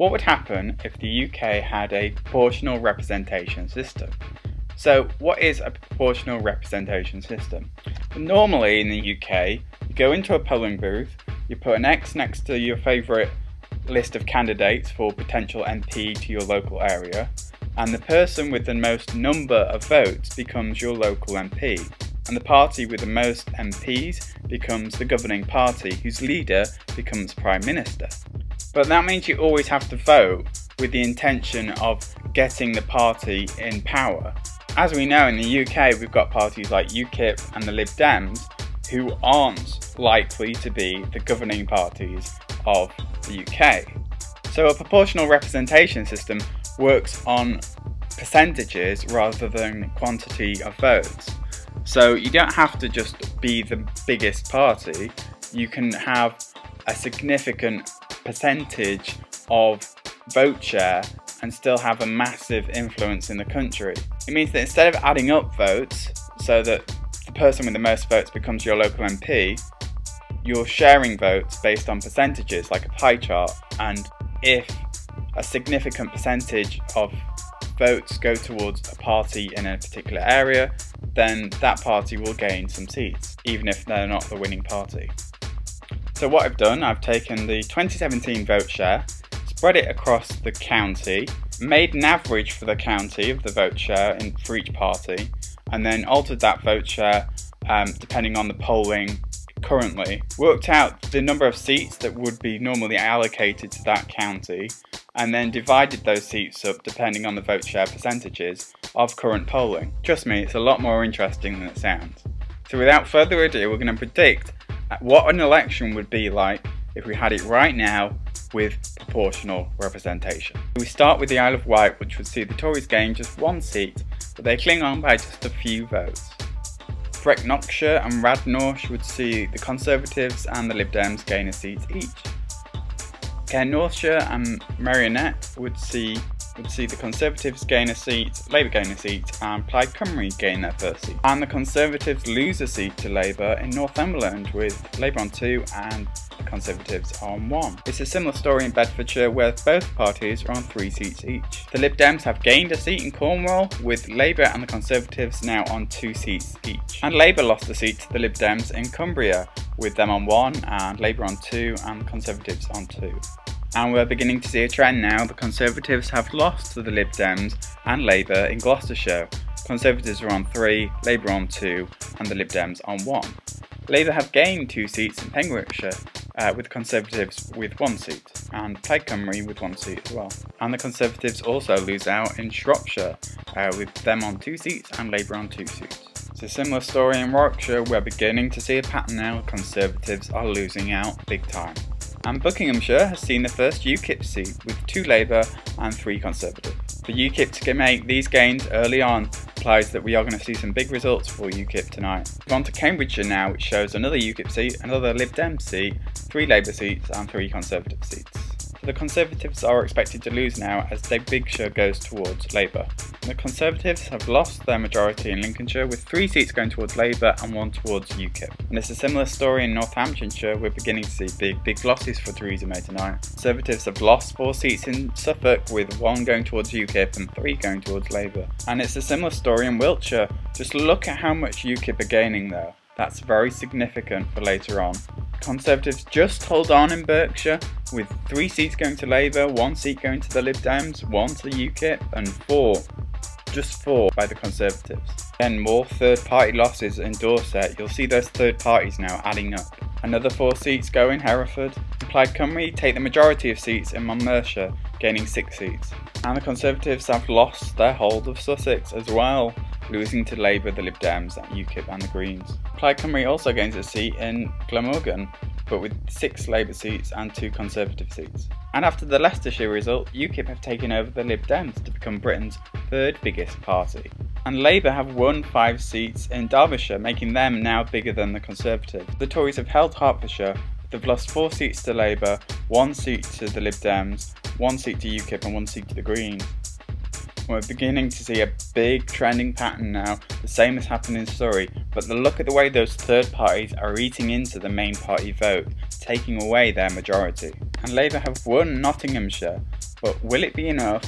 What would happen if the UK had a proportional representation system? So what is a proportional representation system? Normally in the UK, you go into a polling booth, you put an X next to your favourite list of candidates for potential MP to your local area, and the person with the most number of votes becomes your local MP, and the party with the most MPs becomes the governing party, whose leader becomes Prime Minister. But that means you always have to vote with the intention of getting the party in power. As we know, in the UK we've got parties like UKIP and the Lib Dems who aren't likely to be the governing parties of the UK. So a proportional representation system works on percentages rather than quantity of votes. So you don't have to just be the biggest party, you can have a significant percentage of vote share and still have a massive influence in the country. It means that instead of adding up votes so that the person with the most votes becomes your local MP, you're sharing votes based on percentages like a pie chart, and if a significant percentage of votes go towards a party in a particular area, then that party will gain some seats, even if they're not the winning party. So what I've done, I've taken the 2017 vote share, spread it across the county, made an average for the county of the vote share for each party, and then altered that vote share depending on the polling currently, worked out the number of seats that would be normally allocated to that county, and then divided those seats up depending on the vote share percentages of current polling. Trust me, it's a lot more interesting than it sounds. So without further ado, we're going to predict what an election would be like if we had it right now with proportional representation. We start with the Isle of Wight, which would see the Tories gain just one seat, but they cling on by just a few votes. Brecknockshire and Radnorsh would see the Conservatives and the Lib Dems gain a seat each. Caernarfonshire and Merioneth would see the Conservatives gain a seat, Labour gain a seat, and Plaid Cymru gain their first seat. And the Conservatives lose a seat to Labour in Northumberland, with Labour on 2 and the Conservatives on 1. It's a similar story in Bedfordshire, where both parties are on 3 seats each. The Lib Dems have gained a seat in Cornwall, with Labour and the Conservatives now on 2 seats each. And Labour lost a seat to the Lib Dems in Cumbria, with them on 1 and Labour on 2 and the Conservatives on 2. And we're beginning to see a trend now. The Conservatives have lost to the Lib Dems and Labour in Gloucestershire. Conservatives are on 3, Labour on 2 and the Lib Dems on 1. Labour have gained 2 seats in Pembrokeshire, with Conservatives with 1 seat, and Plaid Cymru with 1 seat as well. And the Conservatives also lose out in Shropshire, with them on 2 seats and Labour on 2 seats. It's a similar story in Warwickshire. We're beginning to see a pattern now. Conservatives are losing out big time. And Buckinghamshire has seen the first UKIP seat, with 2 Labour and 3 Conservative. For UKIP to make these gains early on implies that we are going to see some big results for UKIP tonight. We've gone to Cambridgeshire now, which shows another UKIP seat, another Lib Dem seat, 3 Labour seats and 3 Conservative seats. So the Conservatives are expected to lose now as Bigshire goes towards Labour. The Conservatives have lost their majority in Lincolnshire, with 3 seats going towards Labour and 1 towards UKIP. And it's a similar story in Northamptonshire. We're beginning to see big losses for Theresa May tonight. Conservatives have lost 4 seats in Suffolk, with 1 going towards UKIP and 3 going towards Labour. And it's a similar story in Wiltshire. Just look at how much UKIP are gaining there. That's very significant for later on. Conservatives just hold on in Berkshire, with 3 seats going to Labour, 1 seat going to the Lib Dems, 1 to UKIP, and 4 by the Conservatives. Then more third-party losses in Dorset. You'll see those third parties now adding up. Another 4 seats go in Hereford. Plaid Cymru take the majority of seats in Monmouthshire, gaining 6 seats. And the Conservatives have lost their hold of Sussex as well, losing to Labour, the Lib Dems, UKIP and the Greens. Plaid Cymru also gains a seat in Glamorgan, but with 6 Labour seats and 2 Conservative seats. And after the Leicestershire result, UKIP have taken over the Lib Dems to become Britain's 3rd biggest party. And Labour have won 5 seats in Derbyshire, making them now bigger than the Conservatives. The Tories have held Hertfordshire. They've lost 4 seats to Labour, 1 seat to the Lib Dems, 1 seat to UKIP and 1 seat to the Greens. We're beginning to see a big trending pattern now. The same has happened in Surrey, but look at the way those third parties are eating into the main party vote, taking away their majority. And Labour have won Nottinghamshire. but will it be enough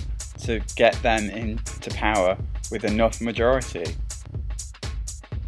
to get them into power with enough majority?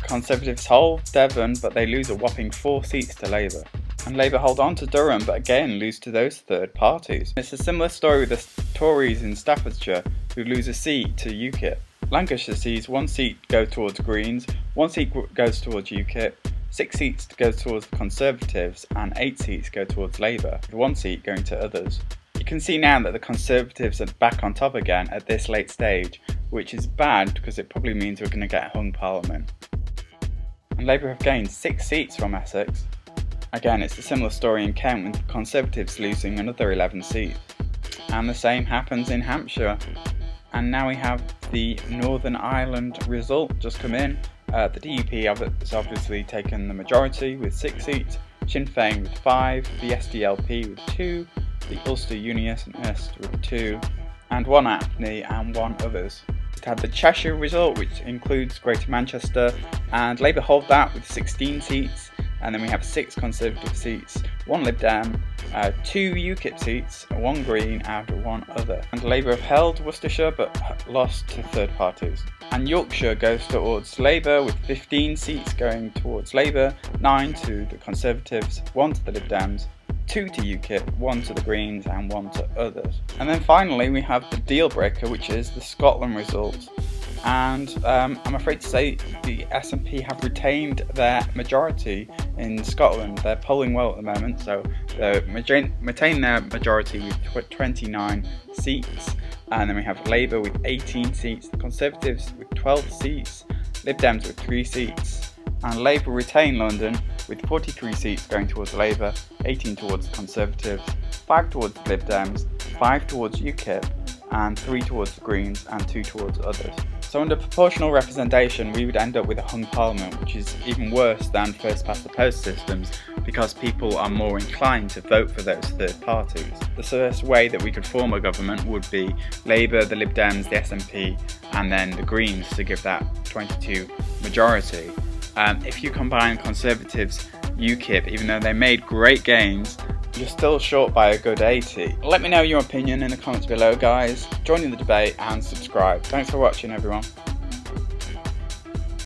Conservatives hold Devon, but they lose a whopping 4 seats to Labour. And Labour hold on to Durham, but again lose to those third parties. It's a similar story with the Tories in Staffordshire, who lose a seat to UKIP. Lancashire sees 1 seat go towards Greens, 1 seat goes towards UKIP, 6 seats goes towards the Conservatives, and 8 seats go towards Labour, with 1 seat going to others. You can see now that the Conservatives are back on top again at this late stage, which is bad because it probably means we're going to get a hung parliament. And Labour have gained 6 seats from Essex. Again, it's a similar story in Kent, with Conservatives losing another 11 seats. And the same happens in Hampshire. And now we have the Northern Ireland result just come in. The DUP has obviously taken the majority with 6 seats, Sinn Féin with 5, the SDLP with 2, the Ulster Unionists with 2, and 1 APNI and 1 others. We had the Cheshire result, which includes Greater Manchester, and Labour hold that with 16 seats. And then we have 6 Conservative seats, 1 Lib Dem, 2 UKIP seats, 1 Green and 1 other. And Labour have held Worcestershire but lost to third parties. And Yorkshire goes towards Labour with 15 seats going towards Labour, 9 to the Conservatives, 1 to the Lib Dems, 2 to UKIP, 1 to the Greens and 1 to others. And then finally we have the deal breaker, which is the Scotland result. And I'm afraid to say the SNP have retained their majority in Scotland. They're polling well at the moment, so they retain their majority with 29 seats. And then we have Labour with 18 seats, the Conservatives with 12 seats, Lib Dems with 3 seats, and Labour retain London with 43 seats going towards Labour, 18 towards the Conservatives, 5 towards the Lib Dems, 5 towards UKIP, and 3 towards the Greens and 2 towards others. So under proportional representation we would end up with a hung parliament, which is even worse than first past the post systems because people are more inclined to vote for those third parties. The first way that we could form a government would be Labour, the Lib Dems, the SNP and then the Greens to give that 22 majority. If you combine Conservatives, UKIP, even though they made great gains, you're still short by a good 80. Let me know your opinion in the comments below, guys. Join in the debate and subscribe. Thanks for watching, everyone.